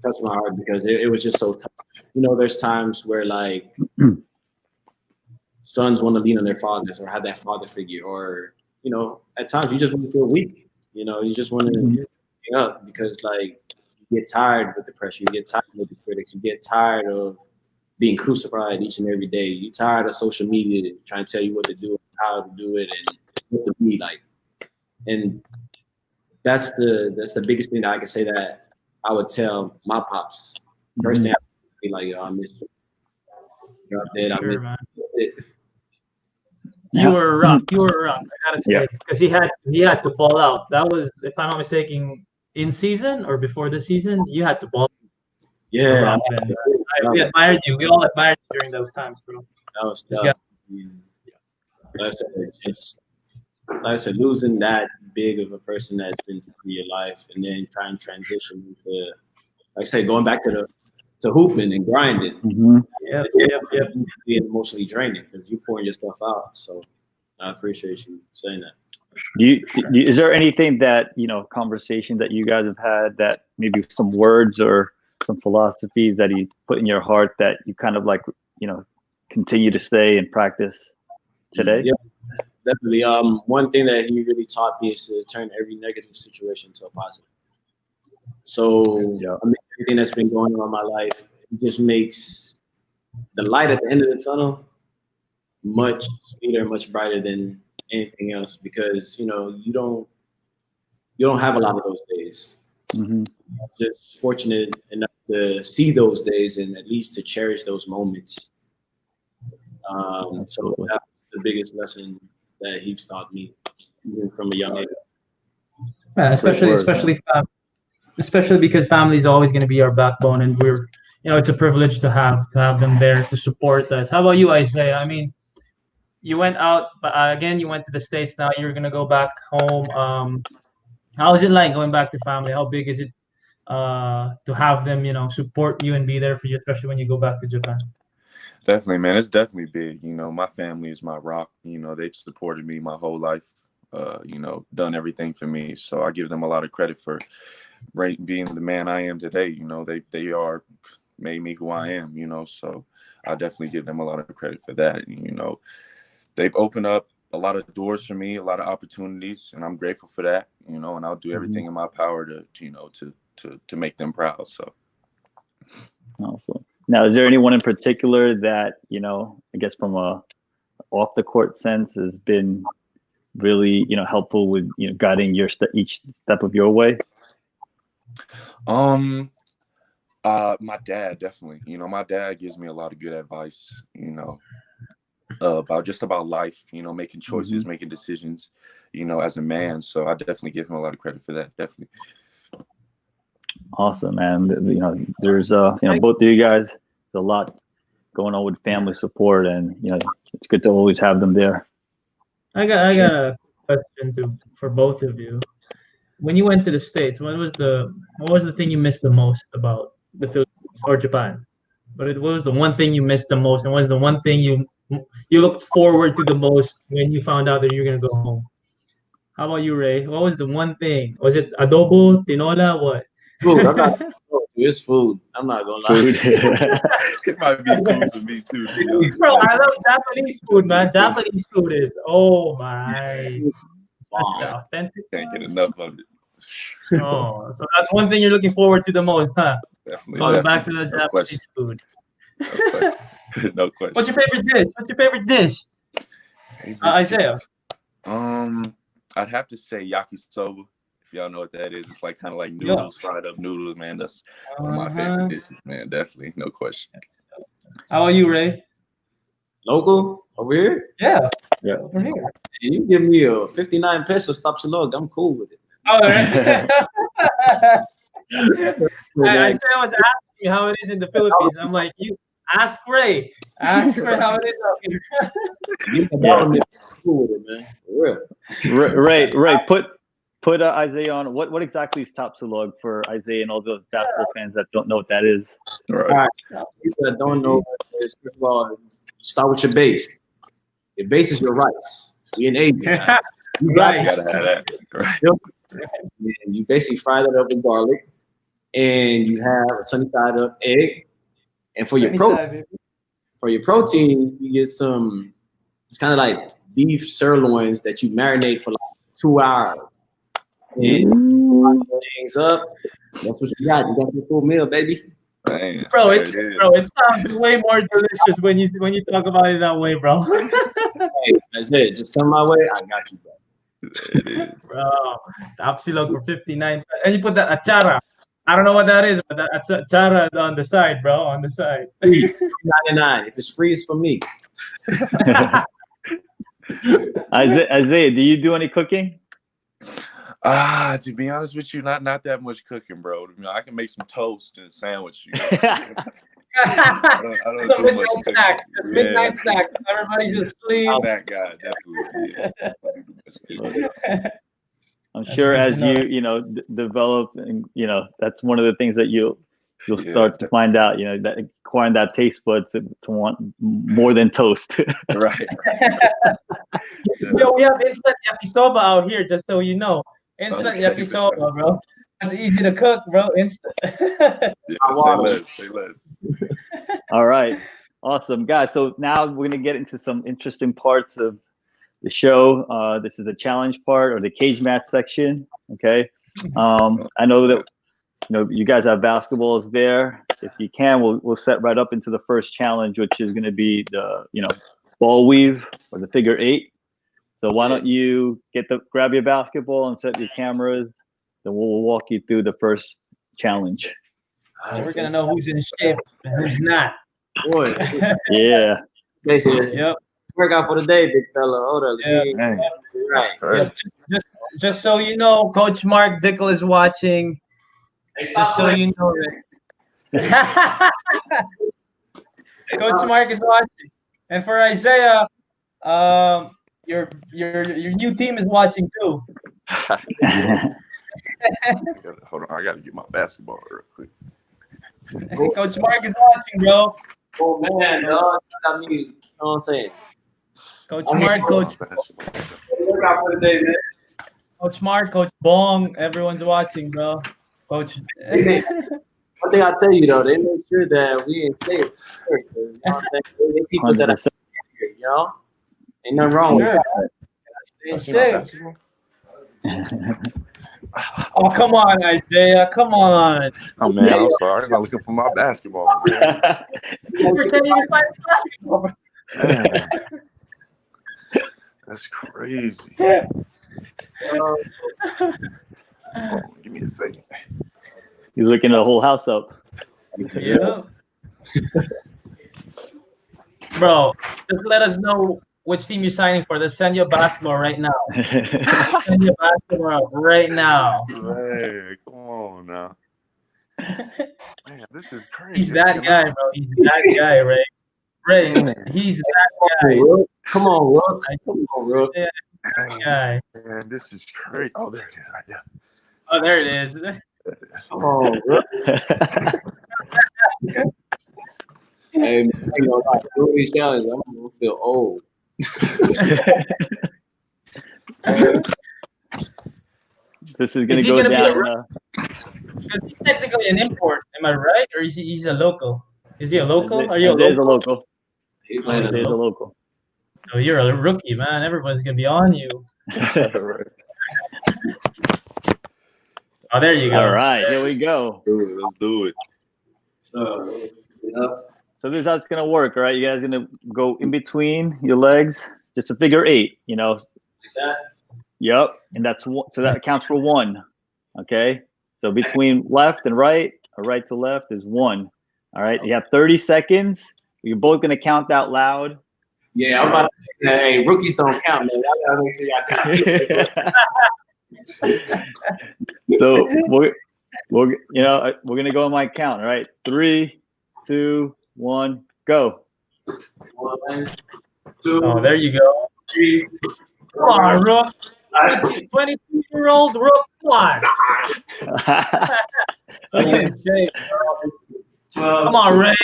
Speaker 2: touched my heart because it was just so tough. You know, there's times where like sons want to lean on their fathers or have that father figure, or, you know, at times you just want to feel weak. You know, you just want to get up because like, you get tired with the pressure, you get tired with the critics, you get tired of being crucified each and every day. You're tired of social media trying to tell you what to do, how to do it, and what to be like. And that's the biggest thing that I can say that I would tell my pops. First thing I would be like, yo, I miss you. You're up there, I miss you.
Speaker 5: You were rough. You were rough. I gotta say, because he had to ball out. That was, if I'm not mistaken, in season or before the season, you had to ball.
Speaker 2: Yeah,
Speaker 5: we admired you. We all admired you during those times, bro.
Speaker 2: That was tough. Like I said, losing that big of a person that's been through your life, and then trying to transition into, like I said, going back to hooping and grinding.
Speaker 5: Yep.
Speaker 2: Being emotionally draining because you're pouring your stuff out. So I appreciate you saying that.
Speaker 3: Is there anything that, you know, conversation that you guys have had that maybe some words or some philosophies that he put in your heart that you kind of like, continue to stay and practice today?
Speaker 2: Yeah, definitely. One thing that he really taught me is to turn every negative situation into a positive. So everything that's been going on in my life, it just makes the light at the end of the tunnel much sweeter, much brighter than anything else, because you don't have a lot of those days.
Speaker 3: Mm-hmm.
Speaker 2: Just fortunate enough to see those days and at least to cherish those moments. So that's the biggest lesson that he's taught me, even from a young age.
Speaker 5: Yeah, especially because family is always going to be our backbone, and we're, it's a privilege to have them there to support us. How about you, Isaiah? I mean, you went out, but again, you went to the States. Now you're going to go back home. How is it like going back to family? How big is it to have them, support you and be there for you, especially when you go back to Japan?
Speaker 4: Definitely, man. It's definitely big. My family is my rock. They've supported me my whole life. Done everything for me. So I give them a lot of credit for being the man I am today. They are made me who I am. So I definitely give them a lot of credit for that. They've opened up a lot of doors for me, a lot of opportunities, and I'm grateful for that. And I'll do everything in my power to make them proud. So.
Speaker 3: Awesome. Now, is there anyone in particular that, I guess from a off the court sense has been really, helpful with, guiding each step of your way?
Speaker 4: My dad, definitely. My dad gives me a lot of good advice, about life, making choices, making decisions, as a man. So I definitely give him a lot of credit for that. Definitely.
Speaker 3: Awesome, man. There's both of you guys, there's a lot going on with family support, and it's good to always have them there.
Speaker 5: I got a question for both of you. When you went to the States, what was the thing you missed the most about the Philippines or Japan? What was the one thing you missed the most, and what was the one thing you looked forward to the most when you found out that you're gonna go home? How about you, Ray? What was the one thing? Was it adobo, tinola, what?
Speaker 2: Food. It's food. I'm not gonna lie.
Speaker 4: It might be food for me too.
Speaker 5: Bro, I love Japanese food, man. Japanese food is authentic.
Speaker 4: Can't get enough of it.
Speaker 5: Oh, so that's one thing you're looking forward to the most, huh?
Speaker 4: Definitely.
Speaker 5: Going back to the Japanese food.
Speaker 4: No question.
Speaker 5: What's your favorite dish? Isaiah.
Speaker 4: I'd have to say yakisoba. If y'all know what that is, it's like kind of like noodles, fried up noodles, man. That's one of my favorite dishes, man. Definitely, no question.
Speaker 5: How are you, Ray?
Speaker 2: Local over here?
Speaker 5: Yeah.
Speaker 2: Over here. You give me a 59 pesos tapsilog, I'm cool with it.
Speaker 5: All right. Isaiah was asking me how it is in the Philippines. I'm like, you ask Ray. Ask for how it is up here.
Speaker 2: Cool with it, man. For real.
Speaker 3: Ray, put Isaiah on. What exactly is tapsilog for Isaiah and all those basketball fans that don't know what that is?
Speaker 2: All right. People that don't know what that is, first of all, start with your base. Your base is your rice. We in Asia.
Speaker 4: You gotta have that. Right.
Speaker 2: And you basically fry that up with garlic, and you have a sunny side up egg. And for your protein, you get some. It's kind of like beef sirloins that you marinate for like 2 hours. And things up. That's what you got. You got your full meal, baby.
Speaker 4: Man,
Speaker 5: bro, it sounds way more delicious when you talk about it that way, bro.
Speaker 2: Hey, that's it. Just come my way. I got you, bro.
Speaker 4: It is.
Speaker 5: Bro, tapsilog for 59. And you put that achara. I don't know what that is, but that achara on the side, bro. On the side.
Speaker 2: 99. If it's free, it's for me.
Speaker 3: Isaiah, do you do any cooking?
Speaker 4: To be honest with you, not that much cooking, bro. I can make some toast and a sandwich. I don't do
Speaker 5: midnight
Speaker 4: much
Speaker 5: snack.
Speaker 4: cooking.
Speaker 5: Midnight snack. Everybody's asleep.
Speaker 4: That guy, definitely.
Speaker 3: I'm sure as you develop, and that's one of the things that you'll start to find out, that acquiring that taste buds to want more than toast.
Speaker 4: Right.
Speaker 5: Yo, we have instant yakisoba out here, just so you know. Instant yakisoba, bro. It's easy to cook, bro. Instant.
Speaker 4: Yeah, say less. Say less.
Speaker 3: All right. Awesome, guys. So now we're going to get into some interesting parts of the show. This is the challenge part or the cage match section. Okay. I know that you guys have basketballs there. If you can, we'll set right up into the first challenge, which is going to be the ball weave or the figure 8. So why don't you grab your basketball and set your cameras, then we'll walk you through the first challenge.
Speaker 5: We're gonna know who's in shape and who's not.
Speaker 2: Boy.
Speaker 3: Yeah.
Speaker 5: Yep.
Speaker 2: Work out for the day, big fella. Hold up.
Speaker 5: Yeah.
Speaker 2: Right.
Speaker 5: Just so you know, Coach Mark Dickel is watching. Just so you know that. Coach Mark is watching. And for Isaiah, your new team is watching too.
Speaker 4: Hold on, I gotta get my basketball real quick.
Speaker 5: Coach Mark is watching, bro.
Speaker 2: Oh man, dog. I mean, you know what I'm saying?
Speaker 5: Coach Mark, Coach.
Speaker 2: Work out for the day, man.
Speaker 5: Coach Mark, Coach Bong, everyone's watching, bro. Coach.
Speaker 2: One thing I tell you though, they make sure that we in shape. You know what I'm saying? They keep us at a here, you know? Ain't nothing wrong with that.
Speaker 5: In shape. Oh, come on, Isaiah. Come on.
Speaker 4: Oh man, I'm sorry. I'm not looking for my basketball. Man.
Speaker 5: You're pretending to find basketball, bro.
Speaker 4: Man. That's crazy. Give me a second.
Speaker 3: He's looking the whole house up.
Speaker 5: Yeah. Bro, just let us know which team you're signing for. Let's send you a basketball right now. Send you a basketball right now.
Speaker 4: Man, come on now. Man, this is crazy.
Speaker 5: He's that guy, bro. He's that guy, Ray. Ray, he's that guy.
Speaker 2: Come on, Rook. Come on, Rook.
Speaker 5: Yeah, that guy.
Speaker 4: Man, this is crazy. Oh, there it is. Right, yeah.
Speaker 5: Oh, there it is.
Speaker 2: Come on, Rook. Hey, man, I ain't gonna lie. Doing these challenges, I'm gonna feel old.
Speaker 3: This is gonna go down.
Speaker 5: Because he's technically an import, am I right? Or is he's a local? Is he a local? Are you a
Speaker 3: local?
Speaker 5: local?
Speaker 2: He's playing
Speaker 3: a local.
Speaker 5: Oh, you're a rookie, man. Everybody's gonna be on you.
Speaker 4: Right.
Speaker 5: Oh, there you go.
Speaker 3: All right, here we go.
Speaker 4: Let's do it.
Speaker 3: So this is how it's gonna work, all right? You guys are gonna go in between your legs, just a figure 8,
Speaker 2: Like that?
Speaker 3: Yep, and that's one, so that counts for 1. Okay, so between left and right, or right to left is 1. All right, you have 30 seconds. You're both gonna count out loud.
Speaker 2: Yeah, I'm about to say that. Hey, rookies don't count, man. I gotta make sure y'all count.
Speaker 3: So we're gonna go on my count. All right, 3, 2, 1, go.
Speaker 2: 1, 2.
Speaker 5: Oh, there you go.
Speaker 2: 3.
Speaker 5: Come on, Rook. 22-year-old Rook. Come on. Come on, Ray.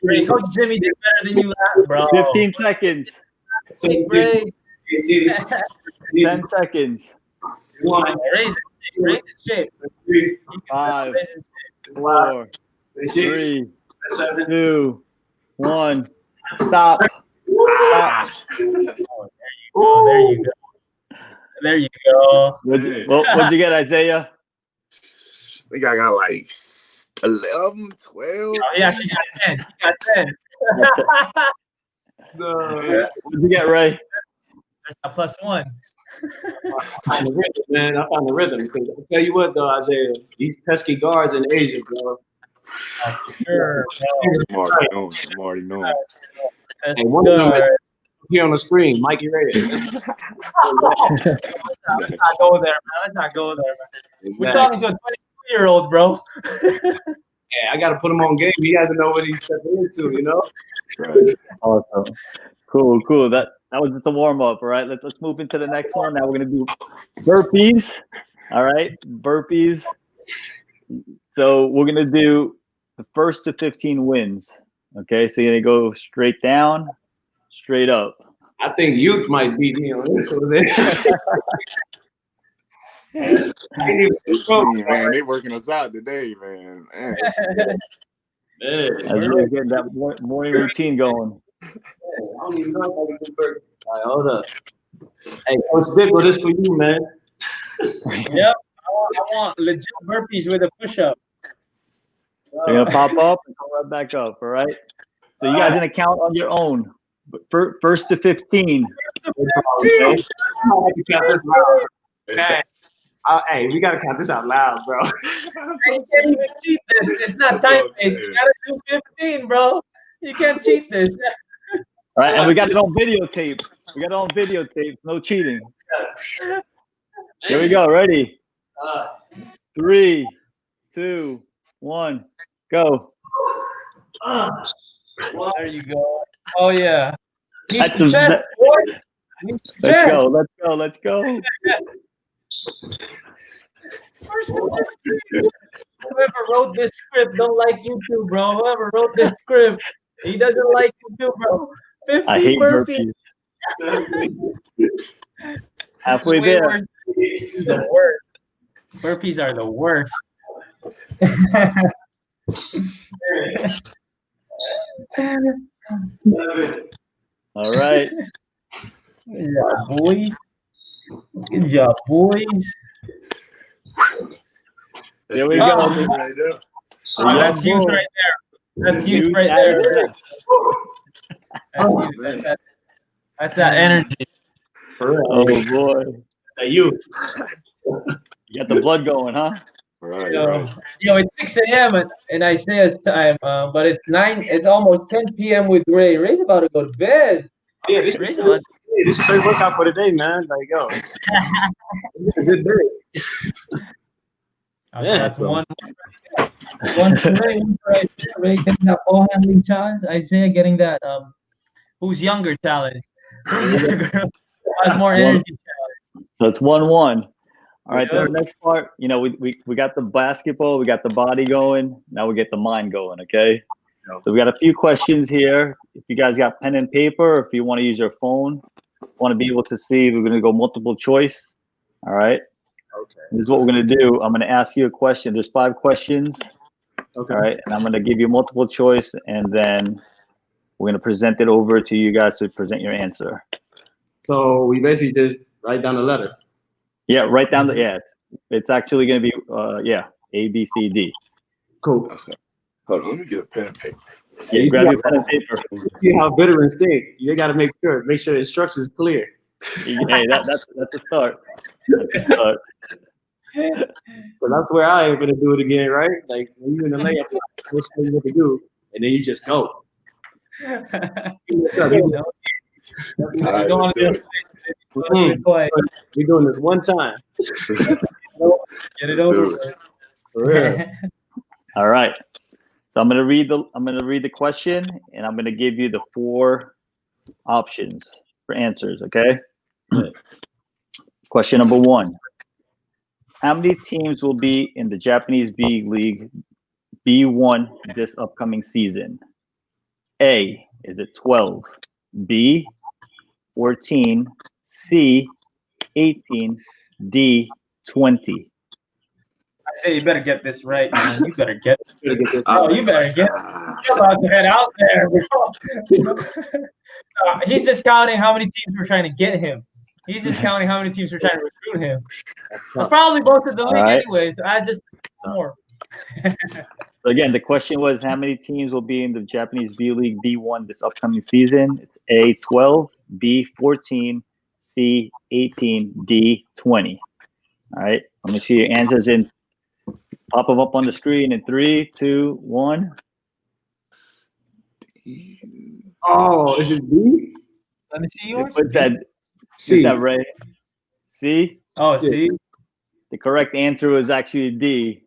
Speaker 5: Ray, Coach Jimmy did better than you, bro.
Speaker 3: 15 seconds.
Speaker 5: Ray.
Speaker 3: 10 seconds.
Speaker 2: 1.
Speaker 5: Raise his shape.
Speaker 3: 5, 4, 3, 2, 1. Stop.
Speaker 5: Oh, there you go. There you go.
Speaker 3: What'd you get, Isaiah?
Speaker 4: I think I got like 11, 12.
Speaker 5: Oh, he actually got 10. He got 10.
Speaker 3: What'd you get, Ray?
Speaker 5: There's a +1.
Speaker 2: I found the rhythm, man. I found the rhythm. Because I'll tell you what, though, Isaiah, these pesky guards in Asia, bro.
Speaker 5: Oh, sure, bro.
Speaker 4: I'm already knowing.
Speaker 2: Hey, one of them here on the screen, Mikey Reyes.
Speaker 5: Let's not go there, man. Let's not go there, man.
Speaker 2: Exactly.
Speaker 5: We're talking to a 22-year-old, bro.
Speaker 2: Yeah, I got to put him on game. He has to know what he's stepping into, you know?
Speaker 4: Right.
Speaker 3: Awesome. Cool. That was just a warm up. All right, let's move into the next one. Now we're gonna do burpees. All right, burpees. So we're gonna do the first to 15 wins. Okay, so you're gonna go straight down, straight up.
Speaker 2: I think youth might beat me on this one.
Speaker 4: Man, they working us out today, man.
Speaker 3: As we're getting that morning routine going.
Speaker 2: I don't even know if I can do burpees. All right, hold up. Hey, Coach Dicko, this for you, man.
Speaker 5: Yep. I want legit burpees with a push-up.
Speaker 3: They're gonna pop up and come right back up. All right. So you guys gonna count on your own. First to 15.
Speaker 2: Okay. Hey, we gotta count this out loud, bro.
Speaker 5: I can't even cheat this. It's not time-based. You gotta do 15, bro. You can't cheat this.
Speaker 3: All right, and we got it on videotape. We got it on videotape. No cheating. Here we go. Ready? 3, 2, 1, go.
Speaker 5: There you go. Oh yeah.
Speaker 3: That's let's go. Let's go. Let's go.
Speaker 5: Whoever wrote this script don't like you too, bro. Whoever wrote this script, he doesn't like you too, bro. 50
Speaker 3: I hate
Speaker 5: burpees.
Speaker 3: Halfway there.
Speaker 5: The worst. Burpees are the worst.
Speaker 3: All right.
Speaker 5: Yeah, boys. Good job, boys.
Speaker 3: Here we go.
Speaker 5: That's you right there. That's you right there. That's that energy.
Speaker 3: Oh boy.
Speaker 2: Hey, you.
Speaker 3: You got the blood going, huh?
Speaker 4: Right,
Speaker 5: Yo, it's 6 a.m. in Isaiah's time, but it's 9. It's almost 10 p.m. with Ray. Ray's about to go to bed.
Speaker 2: Yeah, this is a great workout for the day, man. Like, yo. It's a good day.
Speaker 5: That's one for Ray. Ray getting that ball handling challenge. Isaiah getting that who's younger challenge. Who's younger? Has more energy challenge.
Speaker 3: So it's 1-1. All right, so the next part, you know, we got the basketball, we got the body going. Now we get the mind going, okay? So we got a few questions here. If you guys got pen and paper, or if you want to use your phone, want to be able to see, we're going to go multiple choice. All right?
Speaker 2: Okay.
Speaker 3: This is what we're going to do. I'm going to ask you a question. There's 5 questions.
Speaker 2: Okay.
Speaker 3: All right, and I'm going to give you multiple choice, and then we're going to present it over to you guys to present your answer.
Speaker 2: So we basically just write down the letter.
Speaker 3: Yeah, write down the, it's actually going to be, A, B, C, D.
Speaker 2: Cool.
Speaker 4: Okay. Hold on, let me get a pen and paper.
Speaker 3: Yeah,
Speaker 2: You
Speaker 3: grab
Speaker 2: see
Speaker 3: your pen and paper.
Speaker 2: See how veterans think. You got to make sure the instructions is clear.
Speaker 3: Hey, that's a start. That's a start.
Speaker 2: So that's where I am going to do it again, right? Like when you're in the layup, what's what to do, and then you just go. We're doing this one time.
Speaker 5: Get it over
Speaker 4: with.
Speaker 2: For real.
Speaker 3: All right. So I'm gonna read the question, and I'm gonna give you the 4 options for answers. Okay. Question number 1: how many teams will be in the Japanese B.LEAGUE B1 this upcoming season? A, is it 12? B, 14? C, 18? D, 20?
Speaker 5: I say you better get this right, man. You better get
Speaker 2: this.
Speaker 5: Oh, you better get You're about to head out there, bro. He's just counting how many teams were trying to get him. He's just counting how many teams were trying to recruit him. It's probably both of the league anyway, so I just more.
Speaker 3: So again, the question was how many teams will be in the Japanese B.LEAGUE B1 this upcoming season? It's A, 12, B, 14, C, 18, D, 20. All right, let me see your answers in. Pop them up on the screen in 3, 2, 1.
Speaker 2: Oh, is it B?
Speaker 5: Let me see yours.
Speaker 3: What's that?
Speaker 2: C.
Speaker 3: Is that right? C?
Speaker 5: Oh, C.
Speaker 3: The correct answer was actually D.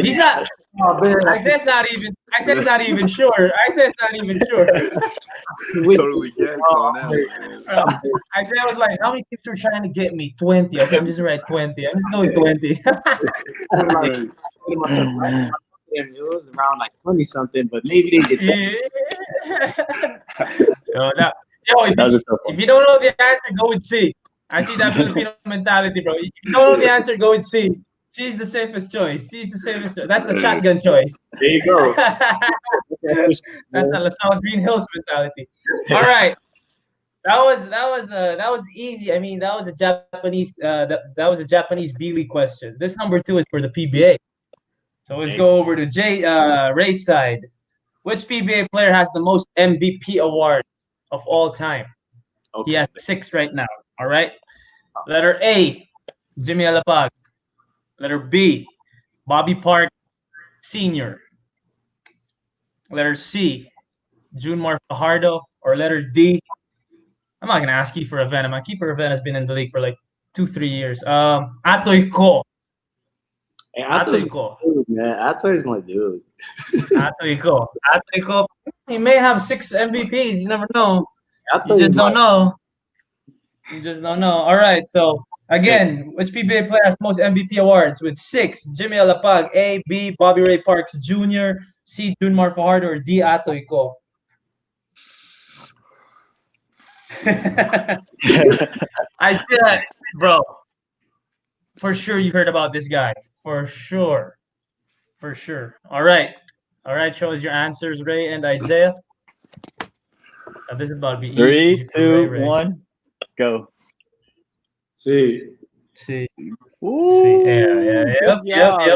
Speaker 5: He's not.
Speaker 2: Oh, man.
Speaker 5: I said it's not even. I said it's not even sure. I said it's not even sure.
Speaker 4: Totally guessed on that one.
Speaker 5: I said I was like, how many teams are trying to get me? 20. Okay, I'm just right 20. I'm just going 20.
Speaker 2: It was around like 20 something, but maybe they did.
Speaker 5: If you don't know the answer, go with C. I see that Filipino mentality, bro. You don't know the answer, go with C. C is the safest choice. C is the safest choice. That's the shotgun choice.
Speaker 2: There you go.
Speaker 5: That's the LaSalle Green Hills mentality. All right. That was easy. I mean, that was a Japanese that was a Japanese B.LEAGUE question. This number 2 is for the PBA. So let's go over to Ray's side. Which PBA player has the most MVP awards of all time?
Speaker 2: Okay.
Speaker 5: He has 6 right now. All right. Letter A, Jimmy Alapag. Letter B, Bobby Park Sr. Letter C, Junmar Fajardo. Or letter D, I'm not gonna ask Kiefer Avena. Kiefer Avena has been in the league for like 2-3 years. Atoy Ko.
Speaker 2: Hey,
Speaker 5: Atoy Ko.
Speaker 2: Man, Atoy's my dude.
Speaker 5: Atoy Ko. Atoy Ko. He may have 6 MVPs. You never know. You
Speaker 2: Atoy's
Speaker 5: just don't know. You just don't know. All right. So again, which PBA player has most MVP awards with 6? Jimmy Alapag, A, B, Bobby Ray Parks Jr., C, Junmar Fajardo, or D, Atoy Ko. I said, bro, for sure you heard about this guy. For sure. For sure. All right. All right. Show us your answers, Ray and Isaiah. Now, this is about to be easy.
Speaker 3: 3, 2, 1, go.
Speaker 2: See.
Speaker 5: See.
Speaker 3: Ooh,
Speaker 5: See. Yeah. Yep.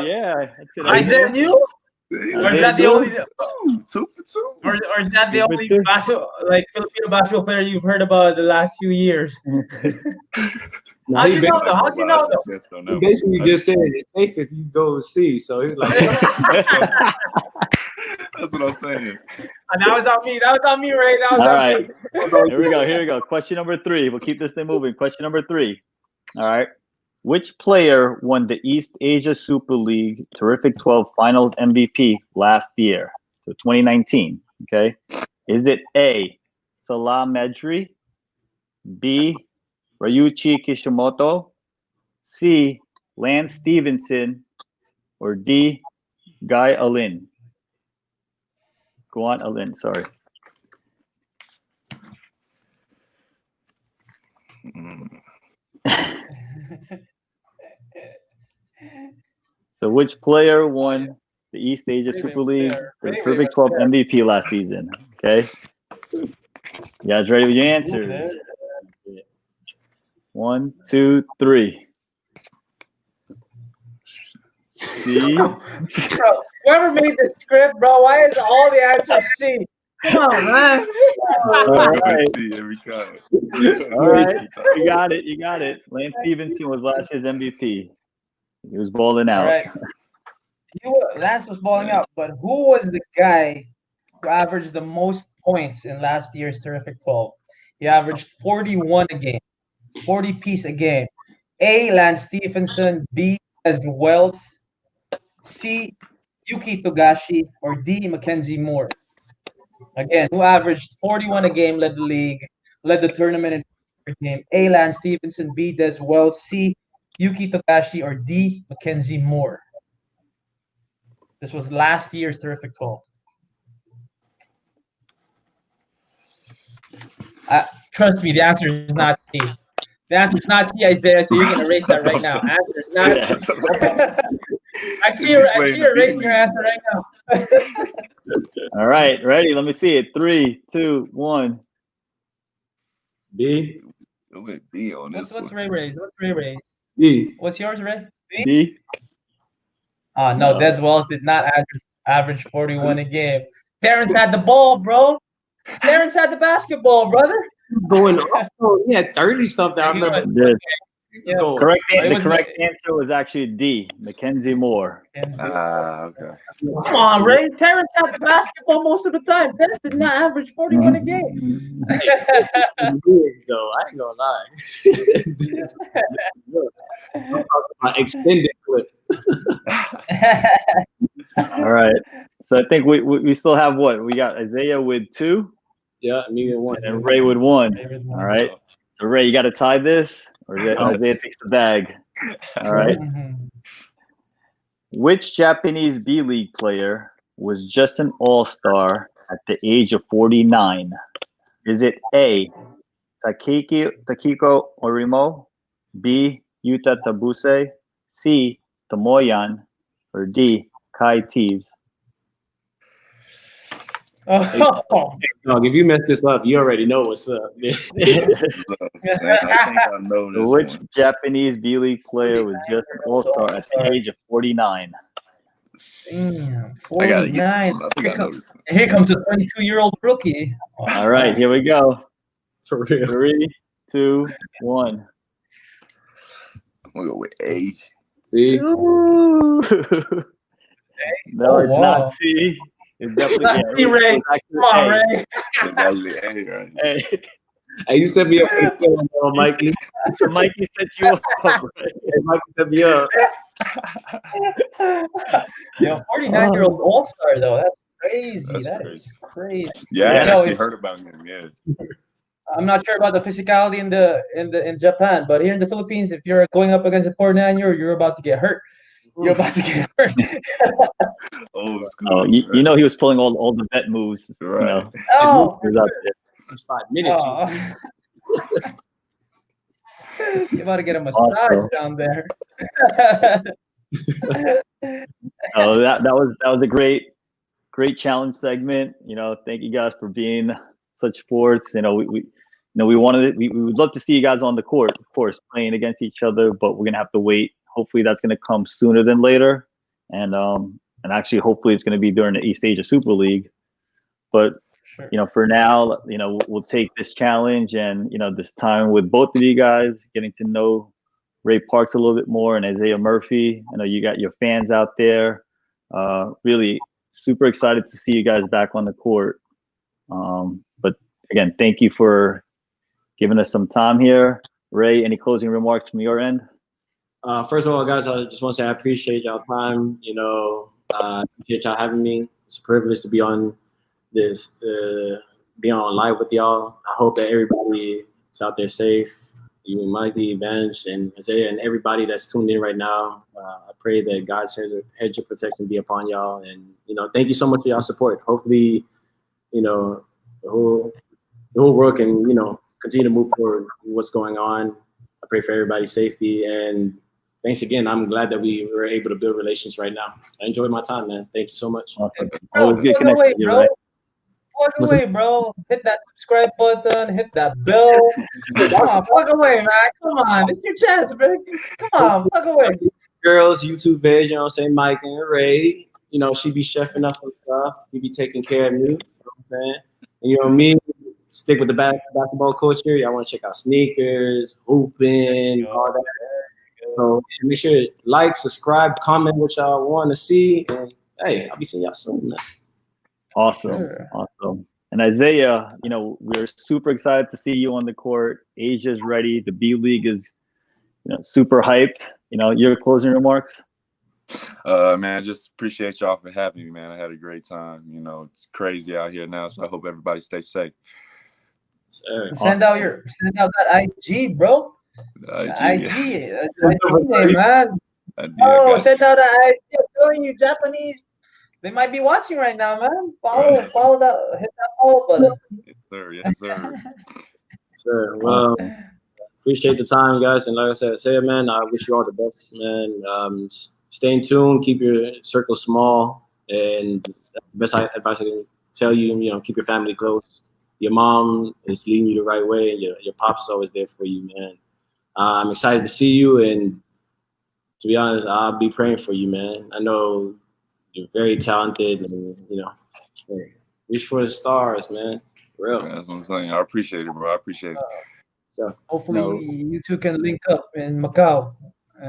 Speaker 3: Yeah.
Speaker 5: Isaiah knew? Or is that the only
Speaker 4: 2 for 2.
Speaker 5: or is that the only
Speaker 3: 2.
Speaker 5: Filipino basketball player you've heard about the last few years? How'd you know though?
Speaker 2: He basically just said it's safe if you go C. So he's like,
Speaker 4: that's what I'm saying.
Speaker 5: And that was on me. That was on me, Ray. That was
Speaker 3: All
Speaker 5: on
Speaker 3: right.
Speaker 5: me.
Speaker 3: Here we go. Question number 3. We'll keep this thing moving. Question number 3. All right. Which player won the East Asia Super League Terrific 12 Finals MVP last year, so 2019? Okay. Is it A, Salah Medri, B, Ryuichi Kishimoto, C, Lance Stevenson, or D, Guy Alin? Go on, Alin. Sorry. So which player won the East Asia Super League, the Perfect 12 MVP last season? Okay. You guys ready with your answers? 1, 2, 3. C.
Speaker 5: Bro, whoever made the script, bro, why is all the answers C? Come on, man.
Speaker 3: All right.
Speaker 4: All
Speaker 3: right. You got it. Lance Stevenson was last year's MVP. He was balling out.
Speaker 5: All right. Lance was balling out, but who was the guy who averaged the most points in last year's Terrific 12? He averaged 41 a game, 40 piece a game. A, Lance Stephenson, B, as Wells, C, Yuki Togashi, or D, Mackenzie Moore. Again, who averaged 41 a game, led the league, led the tournament in game. A, Lance Stephenson, B, Des Wells, C, Yuki Togashi, or D, Mackenzie Moore. This was last year's Terrific 12. Trust me, the answer is not C. The answer is not C, Isaiah, so you can erase that right now. Answer is not. I see you erasing your answer right now.
Speaker 3: All right, ready? Let me see it. 3, 2, 1.
Speaker 2: B.
Speaker 4: B on this.
Speaker 5: What's Ray Ray's? What's Ray Ray's?
Speaker 2: B.
Speaker 5: What's yours, Ray?
Speaker 3: B.
Speaker 5: No, Des Wells did not average 41 a game. Terrence had the ball, bro. Terrence had the basketball, brother.
Speaker 2: Going off. He had 30 something. I remember.
Speaker 5: Yeah.
Speaker 3: The correct answer was actually D, Mackenzie Moore.
Speaker 4: Okay.
Speaker 5: Come on, Ray. Terrence had the basketball most of the time. Terrence did not average 41 a game.
Speaker 2: Though, I ain't gonna lie. I'm talking about extended clip.
Speaker 3: All right. So I think we still have what? We got Isaiah with 2.
Speaker 2: Yeah, me with 1.
Speaker 3: And Ray with 1. All right. So Ray, you got to tie this, or Isaiah takes the bag. All right. Which Japanese B.LEAGUE player was just an all-star at the age of 49? Is it A, Takiko Orimo, B. Yuta Tabuse, C. Tomoyan, or D. Kai Teves?
Speaker 5: Oh,
Speaker 2: Dog, if you mess this up, you already know what's up.
Speaker 4: I think I know this
Speaker 3: Which
Speaker 4: one.
Speaker 3: Japanese B-League player was just an all-star at the age of 49?
Speaker 5: damn,
Speaker 4: I gotta get
Speaker 5: 49.
Speaker 4: this one. I think I know this one.
Speaker 5: Here comes a 22-year-old rookie.
Speaker 3: All right, here we go.
Speaker 2: For real.
Speaker 3: 3, 2, 1.
Speaker 4: I'm gonna go with A.
Speaker 2: See?
Speaker 3: Ooh. No,
Speaker 5: Oh,
Speaker 3: it's
Speaker 5: wow.
Speaker 3: not C. It's definitely
Speaker 5: C, Ray. Come on, Ray.
Speaker 4: It's actually A, right?
Speaker 3: Hey,
Speaker 2: Hey, you set me up for the kill, Mikey.
Speaker 3: Mikey set you up. Right?
Speaker 2: Hey, Mikey set me up.
Speaker 5: Yo, 49-year-old all-star though. That's crazy.
Speaker 4: That's
Speaker 5: That's crazy.
Speaker 4: Yeah, I
Speaker 3: Yeah.
Speaker 4: had
Speaker 5: Yo,
Speaker 4: actually
Speaker 5: it's-
Speaker 4: heard about him. Yeah.
Speaker 5: I'm not sure about the physicality in Japan, but here in the Philippines, if you're going up against a 49-year-old, you're about to get hurt. You're about to get hurt.
Speaker 4: Old school.
Speaker 3: Oh, you know he was pulling all the vet moves.
Speaker 4: Right.
Speaker 3: You know,
Speaker 5: Oh,
Speaker 3: he was out there.
Speaker 2: It's 5 minutes.
Speaker 5: you're about to get a massage down there.
Speaker 3: Oh, that was a great challenge segment. You know, thank you guys for being such sports. You know, we would love to see you guys on the court, of course, playing against each other, but we're gonna have to wait. Hopefully that's gonna come sooner than later. And actually hopefully it's gonna be during the East Asia Super League. But
Speaker 5: Sure.
Speaker 3: you know, for now, you know, we'll take this challenge and, you know, this time with both of you guys, getting to know Ray Parks a little bit more and Isaiah Murphy. I know you got your fans out there. Really super excited to see you guys back on the court. But again, thank you for giving us some time here. Ray, any closing remarks from your end?
Speaker 2: First of all, guys, I just want to say I appreciate y'all time. You know, appreciate y'all having me. It's a privilege to be on this, be on live with y'all. I hope that everybody is out there safe. You and Mikey, Bench, and Isaiah, and everybody that's tuned in right now. I pray that God's hedge of protection be upon y'all. And, you know, thank you so much for y'all support. Hopefully, you know, the whole world can, you know, continue to move forward with what's going on. I pray for everybody's safety. And thanks again. I'm glad that we were able to build relations right now. I enjoyed my time, man. Thank you so much.
Speaker 3: Awesome.
Speaker 5: Bro,
Speaker 3: Always good
Speaker 5: plug
Speaker 3: connecting
Speaker 5: away,
Speaker 3: with you,
Speaker 5: bro.
Speaker 3: Ray.
Speaker 5: Plug away, bro. Hit that subscribe button. Hit that bell. Come on, plug away, man. Come on. It's your chance, man. Come on, plug away.
Speaker 2: Girls, YouTube page, you know what I'm saying? Mike and Ray, you know, she be chefing up some stuff. He be taking care of me. You know what I'm saying? And you know me, stick with the basketball culture. Y'all want to check out sneakers, hooping, all that. So make sure to like, subscribe, comment what y'all want to see. And hey, I'll be seeing y'all soon, man.
Speaker 3: Awesome.
Speaker 5: Sure.
Speaker 3: Awesome. And Isaiah, you know, we're super excited to see you on the court. Asia's ready. The B League is, you know, super hyped. You know, your closing remarks?
Speaker 4: Man, just appreciate y'all for having me, man. I had a great time. You know, it's crazy out here now, so I hope everybody stays safe.
Speaker 2: Sir.
Speaker 5: Send out that IG, bro.
Speaker 4: IG,
Speaker 5: IG name, man.
Speaker 4: Oh,
Speaker 5: Send out that IG. I'm telling you, Japanese, they might be watching right now, man. Follow that, hit that follow button.
Speaker 4: Yes, sir. Yes, sir.
Speaker 2: Sure. Well, appreciate the time, guys. And like I said, man, I wish you all the best, man. Stay in tune, keep your circle small, and that's the best advice I can tell you. You know, keep your family close. Your mom is leading you the right way, and your pops is always there for you, man. I'm excited to see you, and to be honest, I'll be praying for you, man. I know you're very talented, and you know, hey, reach for the stars, man. For real.
Speaker 4: That's what I'm saying. I appreciate it, bro. I appreciate it.
Speaker 5: Hopefully, you two can link up in Macau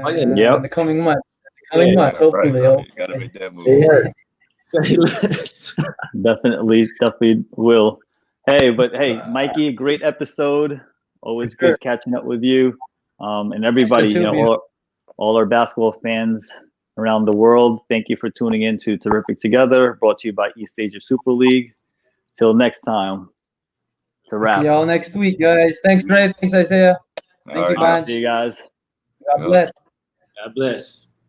Speaker 5: in
Speaker 3: Yep.
Speaker 5: the coming months.
Speaker 4: Right.
Speaker 5: Hopefully.
Speaker 4: You gotta make that move.
Speaker 2: Say less.
Speaker 3: Definitely will. Hey, Mikey, a great episode. Always good catching up with you. And everybody, you know, all our basketball fans around the world, thank you for tuning in to Terrific Together, brought to you by East Asia Super League. Till next time, it's a wrap.
Speaker 5: See y'all next week, guys. Thanks, Ray. Thanks, Isaiah. Thank you,
Speaker 4: All right,
Speaker 5: man.
Speaker 3: See you guys.
Speaker 5: God bless.
Speaker 2: God bless.